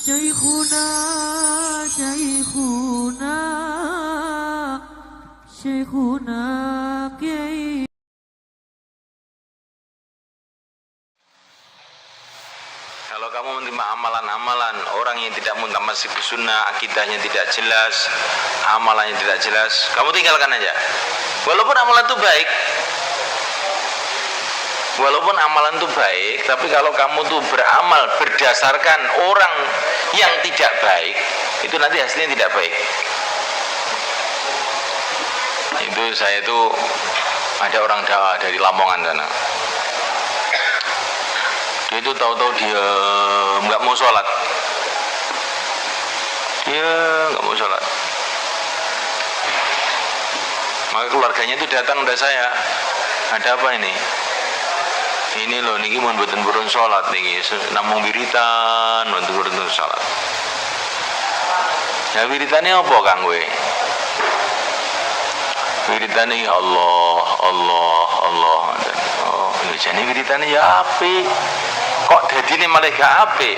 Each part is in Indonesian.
Syekhuna, Syekhuna, Syekhuna Kiai. Kalau kamu menerima amalan-amalan orang yang tidak mutamasik di sunnah, akidahnya tidak jelas, amalannya tidak jelas, kamu tinggalkan aja. Walaupun amalan itu baik, walaupun amalan itu baik, tapi kalau kamu tuh beramal berdasarkan orang yang tidak baik, itu nanti hasilnya tidak baik. Itu saya itu ada orang dakwah dari Lamongan sana. Dia itu tahu-tahu dia nggak mau sholat. Dia nggak mau sholat. Maka keluarganya itu datang udah saya. Ada apa ini? Ini loh, niki mau buatan burun sholat niki. Namung wiritan, buatan burun sholat. Ya wiritannya apa kang gue? Wiritannya ya Allah, Allah, Allah. Oh, jadi wiritannya ya api. Kok jadi ini malah gak apik?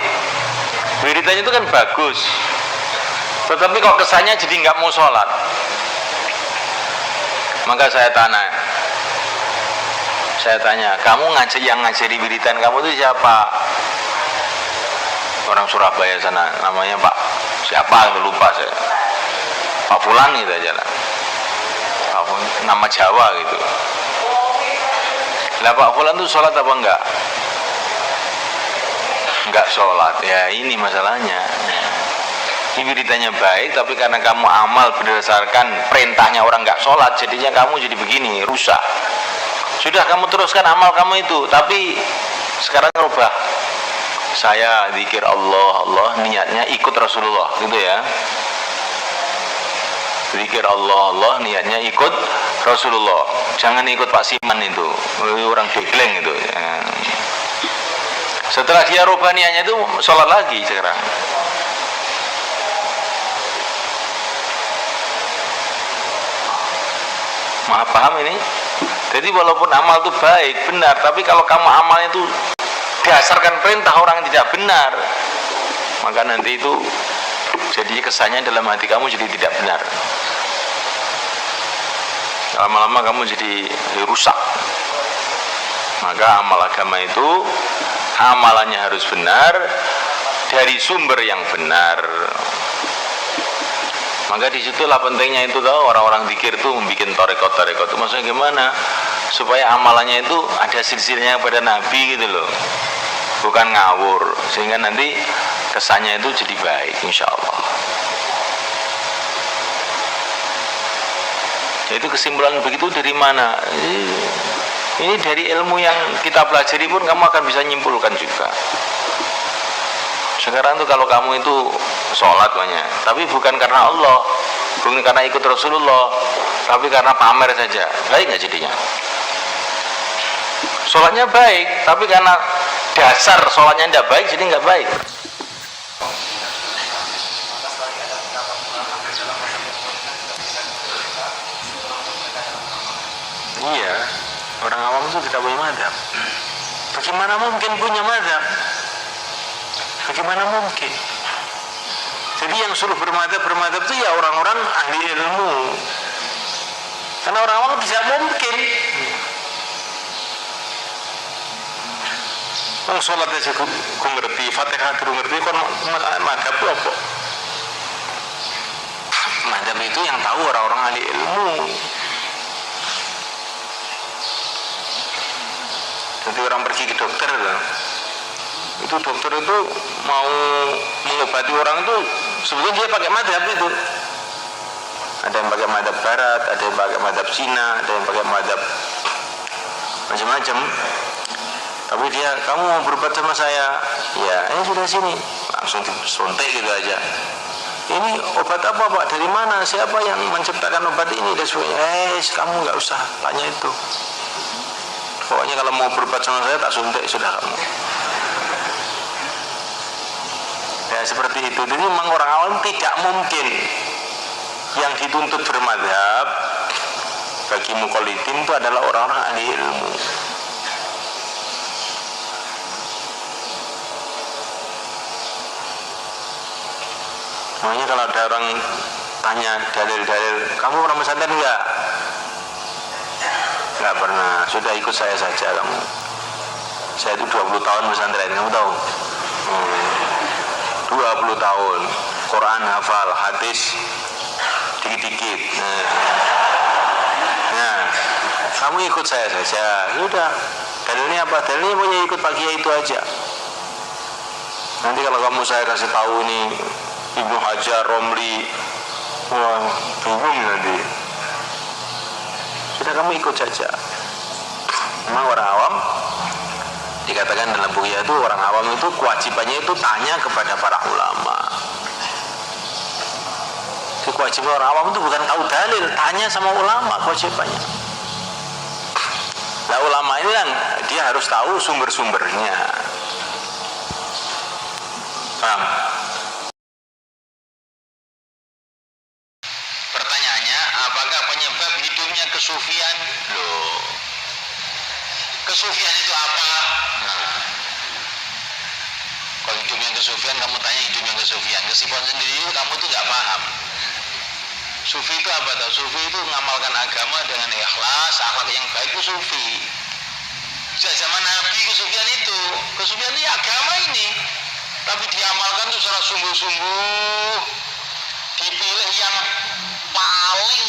Wiritannya itu kan bagus, tetapi kok kesannya jadi nggak mau sholat. Maka saya tanya, kamu yang ngajari wiritan kamu itu siapa? Orang Surabaya sana, namanya Pak siapa? Lupa saya. Pak Fulan gitu aja lah. Nama Jawa gitu. Lah Pak Fulan itu sholat apa enggak? Enggak sholat. Ya ini masalahnya. Ini wiridannya baik, tapi karena kamu amal berdasarkan perintahnya orang enggak sholat, jadinya kamu jadi begini, rusak. Sudah kamu teruskan amal kamu itu, tapi sekarang rubah. Saya zikir Allah, Allah, niatnya ikut Rasulullah, gitu ya. Zikir Allah, Allah, niatnya ikut Rasulullah. Jangan ikut Pak Siman itu, orang degleng itu ya. Setelah dia rubah niatnya itu sholat lagi sekarang. Maaf paham ini? Jadi walaupun amal itu baik, benar, tapi kalau kamu amalnya itu berdasarkan perintah orang yang tidak benar, maka nanti itu jadi kesannya dalam hati kamu jadi tidak benar. Lama-lama kamu jadi rusak. Maka amal agama itu amalannya harus benar dari sumber yang benar. Maka disitulah pentingnya itu tahu orang-orang zikir tuh membuat tarekot itu maksudnya gimana supaya amalannya itu ada silsilahnya pada Nabi gitu loh, bukan ngawur, sehingga nanti kesannya itu jadi baik insya Allah. Jadi kesimpulan begitu dari mana? Ini dari ilmu yang kita pelajari pun kamu akan bisa nyimpulkan juga. Sekarang tuh kalau kamu itu sholat banyak, tapi bukan karena Allah, bukan karena ikut Rasulullah, tapi karena pamer saja, baik nggak jadinya? Sholatnya baik, tapi karena dasar sholatnya tidak baik, jadi nggak baik. Iya, orang awam itu tidak punya madhab. Bagaimana mungkin punya madhab? Bagaimana mungkin? Jadi yang suruh bermadhab itu ya orang-orang ahli ilmu. Karena orang awam tidak mungkin. Orang sholat aja ku ngerti, Fatihah ku ngerti, kon madhab itu apa? Madhab itu yang tahu orang-orang ahli ilmu. Jadi orang pergi ke dokter kan, itu dokter itu mau mengobati orang itu sebetulnya dia pakai madhab itu. Ada yang pakai madhab barat, ada yang pakai madhab Cina, ada yang pakai madhab macam-macam. Tapi dia, kamu mau berobat sama saya? Ya, ini sudah sini, langsung disuntik gitu aja. Ini obat apa Pak? Dari mana? Siapa yang menciptakan obat ini? Dan sebagainya. Kamu nggak usah tanya itu. Pokoknya kalau mau berobat sama saya tak suntik sudah kamu. Ya seperti itu. Jadi memang orang awam tidak mungkin yang dituntut bermadhab bagi muqallidin itu adalah orang-orang ahli ilmu. Makanya kalau ada orang tanya dalil-dalil, kamu pernah pesantren enggak? Enggak pernah, sudah ikut saya saja kamu. Saya itu 20 tahun pesantren, kamu tahu? 20 tahun, Quran hafal, hadis dikit-dikit. Nah, kamu ikut saya saja, sudah. Dalilnya apa? Dalilnya punya ikut Pak Kiai itu aja. Nanti kalau kamu saya kasih tahu ini Ibnu Hajar, Romli, wah bingung nanti. Sudah kamu ikut saja. Memang orang awam dikatakan dalam buku itu orang awam itu kewajibannya itu tanya kepada para ulama. Itu kewajiban orang awam itu bukan tahu dalil, tanya sama ulama kewajibannya. Nah ulama ini kan dia harus tahu sumber-sumbernya. Paham? Pertanyaannya, apakah penyebab hidupnya kesufian? Loh, kesufian itu apa? Nah, kalau hidupnya kesufian, kamu tanya hidupnya kesufian. Kesufian sendiri itu kamu tuh nggak paham. Sufi itu apa tau? Sufi itu mengamalkan agama dengan ikhlas, akhlak yang baik itu sufi. Sejak zaman Nabi kesufian itu, kesufian ini agama ini, tapi diamalkan itu secara sungguh-sungguh, dipilih yang paling